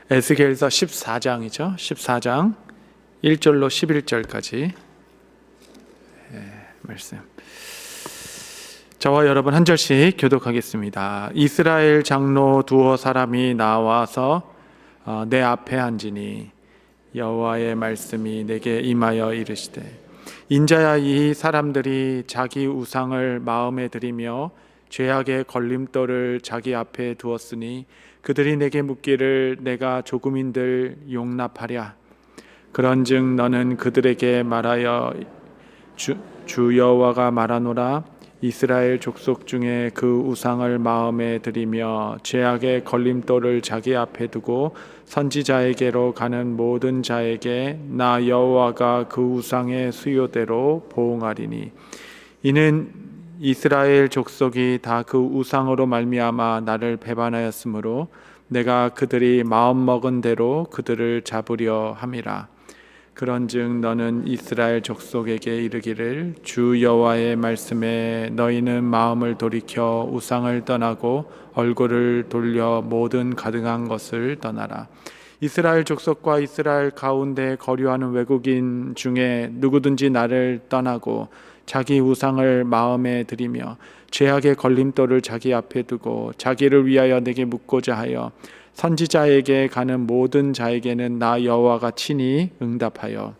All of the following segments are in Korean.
에스겔서 14장이죠. 14장 1절로 11절까지 말씀. 저와 여러분 한 절씩 교독하겠습니다. 이스라엘 장로 두어 사람이 나와서 내 앞에 앉으니 여호와의 말씀이 내게 임하여 이르시되, 인자야, 이 사람들이 자기 우상을 마음에 들이며 죄악의 걸림돌을 자기 앞에 두었으니 그들이 내게 묻기를 내가 조금인들 용납하랴. 그런즉 너는 그들에게 말하여 주 여호와가 말하노라. 이스라엘 족속 중에 그 우상을 마음에 들이며 죄악의 걸림돌을 자기 앞에 두고 선지자에게로 가는 모든 자에게 나 여호와가 그 우상의 수요대로 보응하리니, 이는 이스라엘 족속이 다 그 우상으로 말미암아 나를 배반하였으므로 내가 그들이 마음먹은 대로 그들을 잡으려 함이라. 그런즉 너는 이스라엘 족속에게 이르기를, 주 여호와의 말씀에 너희는 마음을 돌이켜 우상을 떠나고 얼굴을 돌려 모든 가증한 것을 떠나라. 이스라엘 족속과 이스라엘 가운데 거류하는 외국인 중에 누구든지 나를 떠나고 자기 우상을 마음에 들이며 죄악의 걸림돌을 자기 앞에 두고 자기를 위하여 내게 묻고자 하여 선지자에게 가는 모든 자에게는 나 여호와가 친히 응답하여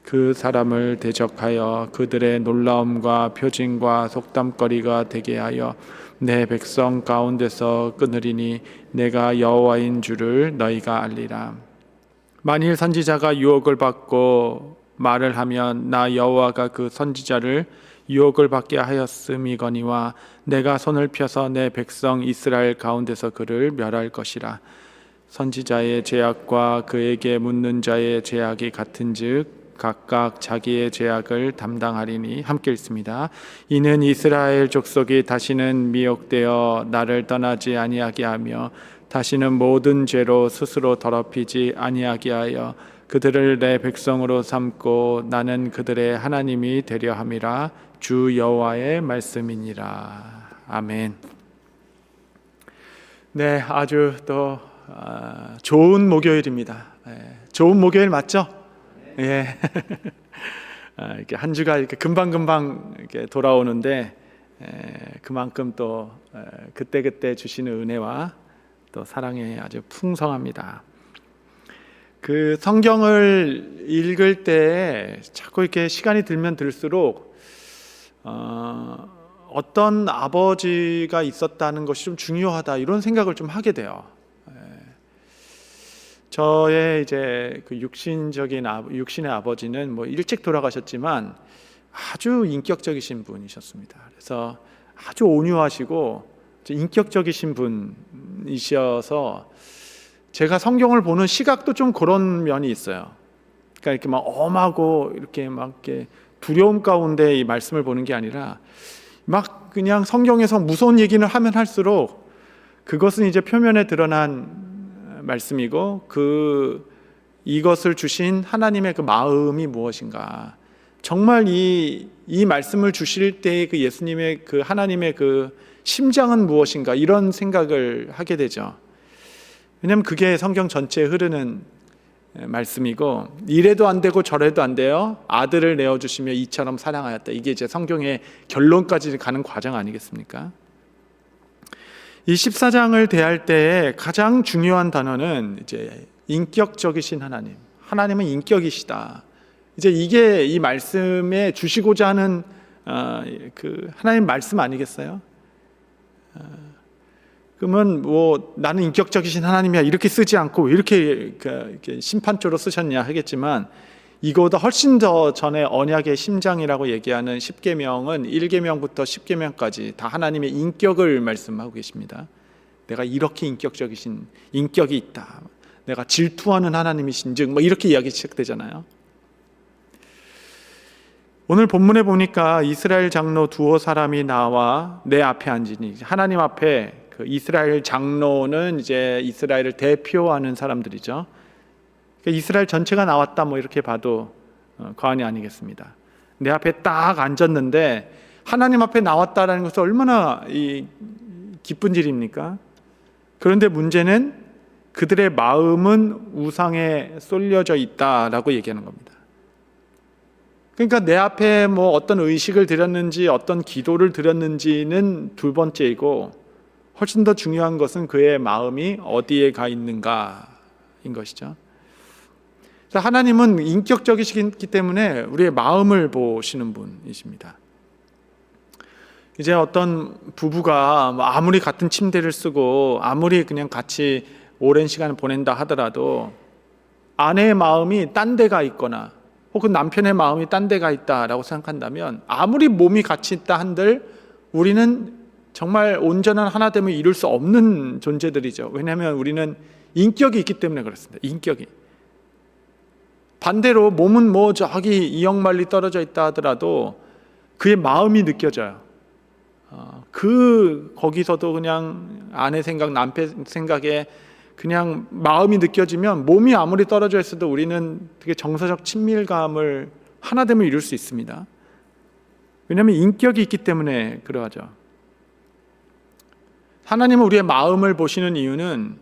그 사람을 대적하여 그들의 놀라움과 표징과 속담거리가 되게 하여 내 백성 가운데서 끊으리니 내가 여호와인 줄을 너희가 알리라. 만일 선지자가 유혹을 받고 말을 하면 나 여호와가 그 선지자를 유혹을 받게 하였음이거니와 내가 손을 펴서 내 백성 이스라엘 가운데서 그를 멸할 것이라. 선지자의 죄악과 그에게 묻는 자의 죄악이 같은즉 각각 자기의 죄악을 담당하리니. 함께 읽습니다. 이는 이스라엘 족속이 다시는 미혹되어 나를 떠나지 아니하게 하며 다시는 모든 죄로 스스로 더럽히지 아니하게 하여 그들을 내 백성으로 삼고 나는 그들의 하나님이 되려 함이라. 주 여호와의 말씀이니라. 아멘. 네, 아주 또 좋은 목요일입니다. 좋은 목요일 맞죠? 예. 이렇게 한 주가 이렇게 금방금방 이렇게 돌아오는데 그만큼 또 그때그때 주시는 은혜와 또 사랑이 아주 풍성합니다. 그 성경을 읽을 때 자꾸 이렇게 시간이 들면 들수록 어떤 아버지가 있었다는 것이 좀 중요하다, 이런 생각을 좀 하게 돼요. 저의 이제 그 육신의 아버지는 뭐 일찍 돌아가셨지만 아주 인격적이신 분이셨습니다. 그래서 아주 온유하시고 인격적이신 분이셔서 제가 성경을 보는 시각도 좀 그런 면이 있어요. 그러니까 이렇게 막 엄하고 이렇게 막 이렇게 두려움 가운데 이 말씀을 보는 게 아니라 막 그냥 성경에서 무서운 얘기를 하면 할수록 그것은 이제 표면에 드러난 말씀이고 이것을 주신 하나님의 그 마음이 무엇인가, 정말 이 말씀을 주실 때의 그 예수님의 그 하나님의 그 심장은 무엇인가, 이런 생각을 하게 되죠. 왜냐하면 그게 성경 전체에 흐르는 말씀이고, 이래도 안 되고 저래도 안 돼요. 아들을 내어주시며 이처럼 사랑하였다. 이게 이제 성경의 결론까지 가는 과정 아니겠습니까? 이 14장을 대할 때에 가장 중요한 단어는 이제 인격적이신 하나님. 하나님은 인격이시다. 이제 이게 이 말씀에 주시고자 하는 그 하나님 말씀 아니겠어요? 그러면 뭐 나는 인격적이신 하나님이야 이렇게 쓰지 않고 이렇게 심판조로 쓰셨냐 하겠지만, 이거보다 훨씬 더 전에 언약의 심장이라고 얘기하는 10계명은 1계명부터 10계명까지 다 하나님의 인격을 말씀하고 계십니다. 내가 이렇게 인격적이신 인격이 있다. 내가 질투하는 하나님이신즉 뭐 이렇게 이야기 시작되잖아요. 오늘 본문에 보니까 이스라엘 장로 두어 사람이 나와 내 앞에 앉으니, 하나님 앞에 그 이스라엘 장로는 이제 이스라엘을 대표하는 사람들이죠. 그러니까 이스라엘 전체가 나왔다 뭐 이렇게 봐도 과언이 아니겠습니다. 내 앞에 딱 앉았는데 하나님 앞에 나왔다라는 것은 얼마나 기쁜 일입니까? 그런데 문제는 그들의 마음은 우상에 쏠려져 있다라고 얘기하는 겁니다. 그러니까 내 앞에 뭐 어떤 의식을 드렸는지 어떤 기도를 드렸는지는 두 번째이고, 훨씬 더 중요한 것은 그의 마음이 어디에 가 있는가인 것이죠. 그래서 하나님은 인격적이시기 때문에 우리의 마음을 보시는 분이십니다. 이제 어떤 부부가 아무리 같은 침대를 쓰고 아무리 그냥 같이 오랜 시간을 보낸다 하더라도 아내의 마음이 딴 데가 있거나 혹은 남편의 마음이 딴 데가 있다라고 생각한다면, 아무리 몸이 같이 있다 한들 우리는 정말 온전한 하나됨을 이룰 수 없는 존재들이죠. 왜냐하면 우리는 인격이 있기 때문에 그렇습니다. 인격이. 반대로 몸은 뭐 저기 이역만리 떨어져 있다 하더라도 그의 마음이 느껴져요. 거기서도 그냥 아내 생각, 남편 생각에 그냥 마음이 느껴지면 몸이 아무리 떨어져 있어도 우리는 되게 정서적 친밀감을, 하나됨을 이룰 수 있습니다. 왜냐하면 인격이 있기 때문에 그러하죠. 하나님은 우리의 마음을 보시는 이유는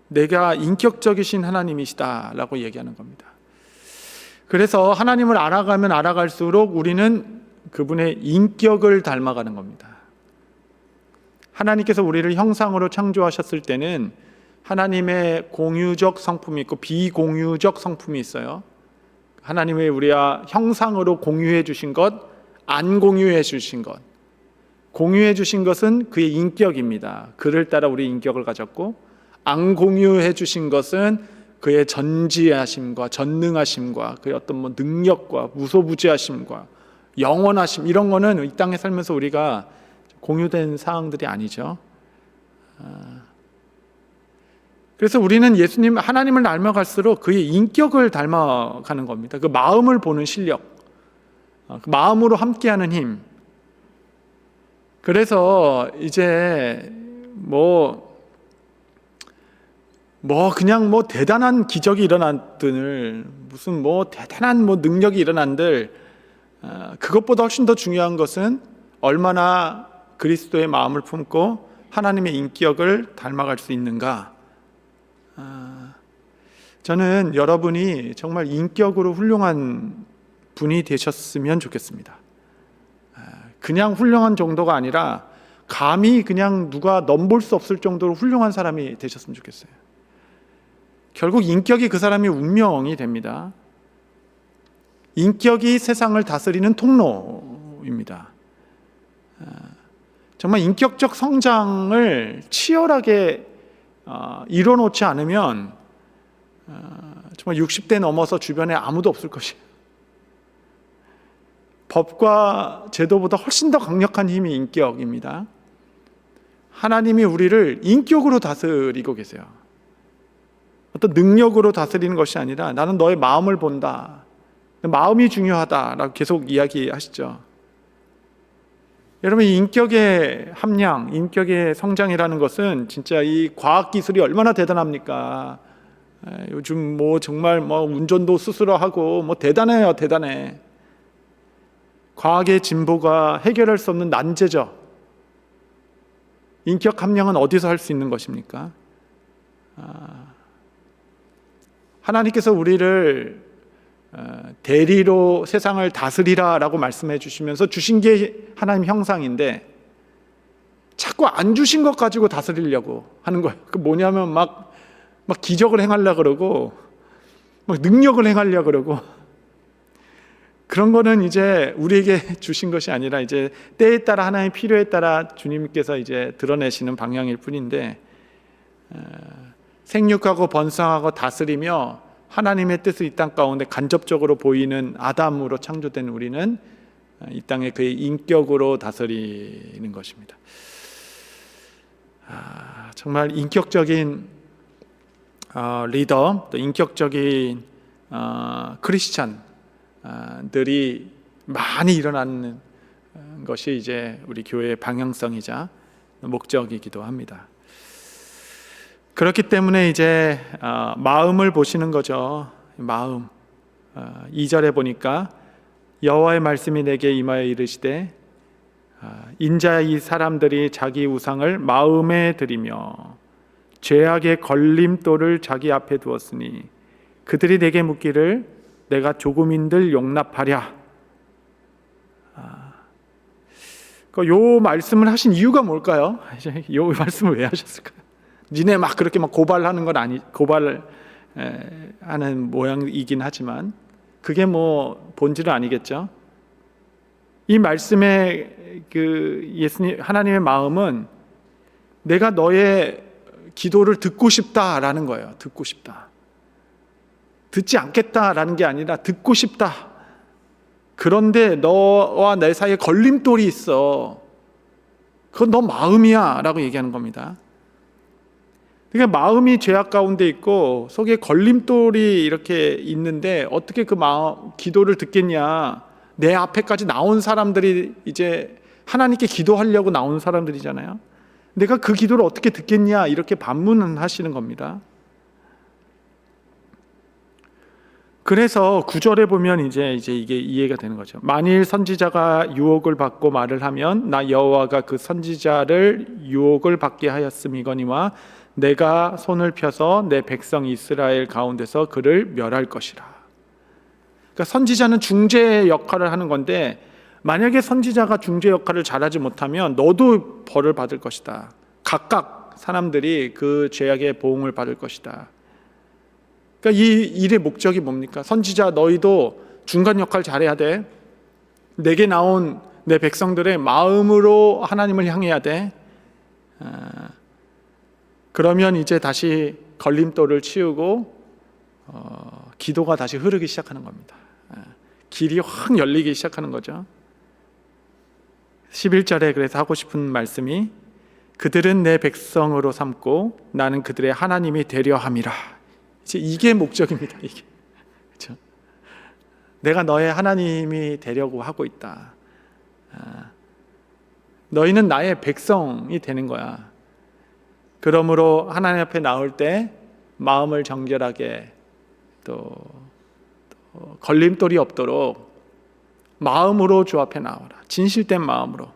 내가 인격적이신 하나님이시다라고 얘기하는 겁니다. 그래서 하나님을 알아가면 알아갈수록 우리는 그분의 인격을 닮아가는 겁니다. 하나님께서 우리를 형상으로 창조하셨을 때는 하나님의 공유적 성품이 있고 비공유적 성품이 있어요. 하나님의 우리와 형상으로 공유해 주신 것, 안 공유해 주신 것. 공유해 주신 것은 그의 인격입니다. 그를 따라 우리 인격을 가졌고, 안 공유해 주신 것은 그의 전지하심과 전능하심과 그의 어떤 뭐 능력과 무소부지하심과 영원하심, 이런 거는 이 땅에 살면서 우리가 공유된 사항들이 아니죠. 그래서 우리는 예수님, 하나님을 닮아갈수록 그의 인격을 닮아가는 겁니다. 그 마음을 보는 실력, 그 마음으로 함께하는 힘. 그래서 이제 그냥 대단한 기적이 일어났들, 무슨 대단한 능력이 일어난들, 그것보다 훨씬 더 중요한 것은 얼마나 그리스도의 마음을 품고 하나님의 인격을 닮아갈 수 있는가. 저는 여러분이 정말 인격으로 훌륭한 분이 되셨으면 좋겠습니다. 그냥 훌륭한 정도가 아니라 감히 그냥 누가 넘볼 수 없을 정도로 훌륭한 사람이 되셨으면 좋겠어요. 결국 인격이 그 사람의 운명이 됩니다. 인격이 세상을 다스리는 통로입니다. 정말 인격적 성장을 치열하게 이뤄놓지 않으면 정말 60대 넘어서 주변에 아무도 없을 것이에요. 법과 제도보다 훨씬 더 강력한 힘이 인격입니다. 하나님이 우리를 인격으로 다스리고 계세요. 어떤 능력으로 다스리는 것이 아니라 나는 너의 마음을 본다, 마음이 중요하다라고 계속 이야기하시죠. 여러분, 인격의 함량, 인격의 성장이라는 것은 진짜 이 과학기술이 얼마나 대단합니까? 요즘 정말 운전도 스스로 하고 대단해요, 대단해. 과학의 진보가 해결할 수 없는 난제죠. 인격 함량은 어디서 할 수 있는 것입니까? 하나님께서 우리를 대리로 세상을 다스리라 라고 말씀해 주시면서 주신 게 하나님 형상인데, 자꾸 안 주신 것 가지고 다스리려고 하는 거예요. 그 뭐냐면 막 기적을 행하려고 그러고 막 능력을 행하려고 그러고, 그런 거는 이제 우리에게 주신 것이 아니라 이제 때에 따라 하나님의 필요에 따라 주님께서 이제 드러내시는 방향일 뿐인데, 생육하고 번성하고 다스리며 하나님의 뜻을 이 땅 가운데 간접적으로 보이는 아담으로 창조된 우리는 이 땅에 그의 인격으로 다스리는 것입니다. 정말 인격적인 리더, 또 인격적인 크리스찬들이 많이 일어나는 것이 이제 우리 교회의 방향성이자 목적이기도 합니다. 그렇기 때문에 이제 마음을 보시는 거죠. 마음. 2절에 보니까 여호와의 말씀이 내게 임하여 이르시되 인자 이 사람들이 자기 우상을 마음에 들이며 죄악의 걸림돌을 자기 앞에 두었으니 그들이 내게 묻기를 내가 조금인들 용납하랴. 요 말씀을 하신 이유가 뭘까요? 요 말씀을 왜 하셨을까요? 니네 막 그렇게 막 고발하는 건 고발을 하는 모양이긴 하지만 그게 뭐 본질은 아니겠죠. 이 말씀의 그 예수님 하나님의 마음은 내가 너의 기도를 듣고 싶다라는 거예요. 듣고 싶다. 듣지 않겠다라는 게 아니라 듣고 싶다. 그런데 너와 내 사이에 걸림돌이 있어. 그건 너 마음이야 라고 얘기하는 겁니다. 그러니까 마음이 죄악 가운데 있고 속에 걸림돌이 이렇게 있는데 어떻게 그 기도를 듣겠냐. 내 앞에까지 나온 사람들이 이제 하나님께 기도하려고 나온 사람들이잖아요. 내가 그 기도를 어떻게 듣겠냐 이렇게 반문하시는 겁니다. 그래서 9절에 보면 이제 이게 이해가 되는 거죠. 만일 선지자가 유혹을 받고 말을 하면 나 여호와가 그 선지자를 유혹을 받게 하였음이거니와 내가 손을 펴서 내 백성 이스라엘 가운데서 그를 멸할 것이라. 그러니까 선지자는 중재 역할을 하는 건데 만약에 선지자가 중재 역할을 잘하지 못하면 너도 벌을 받을 것이다. 각각 사람들이 그 죄악의 보응을 받을 것이다. 그러니까 이 일의 목적이 뭡니까? 선지자 너희도 중간 역할 잘해야 돼. 내게 나온 내 백성들의 마음으로 하나님을 향해야 돼. 그러면 이제 다시 걸림돌을 치우고 기도가 다시 흐르기 시작하는 겁니다. 길이 확 열리기 시작하는 거죠. 11절에 그래서 하고 싶은 말씀이 그들은 내 백성으로 삼고 나는 그들의 하나님이 되려 함이라. 이제 이게 목적입니다. 이게 그렇죠? 내가 너의 하나님이 되려고 하고 있다. 너희는 나의 백성이 되는 거야. 그러므로 하나님 앞에 나올 때 마음을 정결하게 또 걸림돌이 없도록 마음으로 주 앞에 나오라. 진실된 마음으로.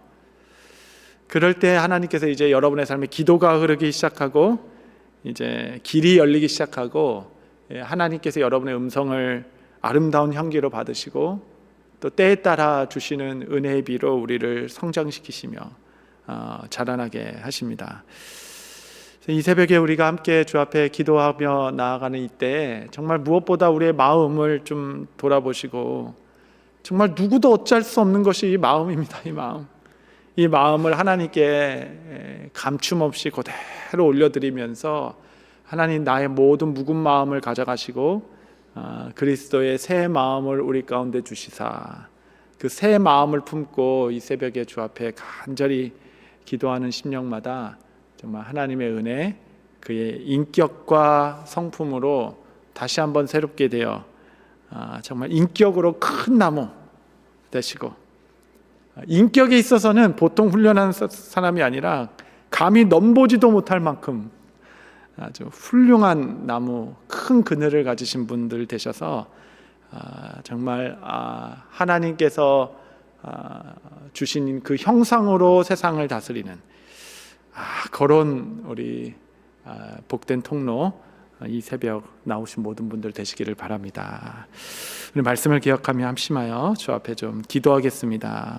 그럴 때 하나님께서 이제 여러분의 삶에 기도가 흐르기 시작하고 이제 길이 열리기 시작하고 하나님께서 여러분의 음성을 아름다운 향기로 받으시고 또 때에 따라 주시는 은혜의 비로 우리를 성장시키시며 자라나게 하십니다. 이 새벽에 우리가 함께 주 앞에 기도하며 나아가는 이때 정말 무엇보다 우리의 마음을 좀 돌아보시고 정말 누구도 어찌할 수 없는 것이 이 마음입니다. 이 마음을 하나님께 감춤 없이 그대로 올려드리면서 하나님 나의 모든 묵은 마음을 가져가시고 그리스도의 새 마음을 우리 가운데 주시사 그 새 마음을 품고 이 새벽에 주 앞에 간절히 기도하는 심령마다 정말 하나님의 은혜 그의 인격과 성품으로 다시 한번 새롭게 되어 정말 인격으로 큰 나무 되시고 인격에 있어서는 보통 훈련한 사람이 아니라 감히 넘보지도 못할 만큼 아주 훌륭한 나무 큰 그늘을 가지신 분들 되셔서 정말 하나님께서 주신 그 형상으로 세상을 다스리는 그런 우리 복된 통로 이 새벽 나오신 모든 분들 되시기를 바랍니다. 우리 말씀을 기억하며 함심하여 주 앞에 좀 기도하겠습니다.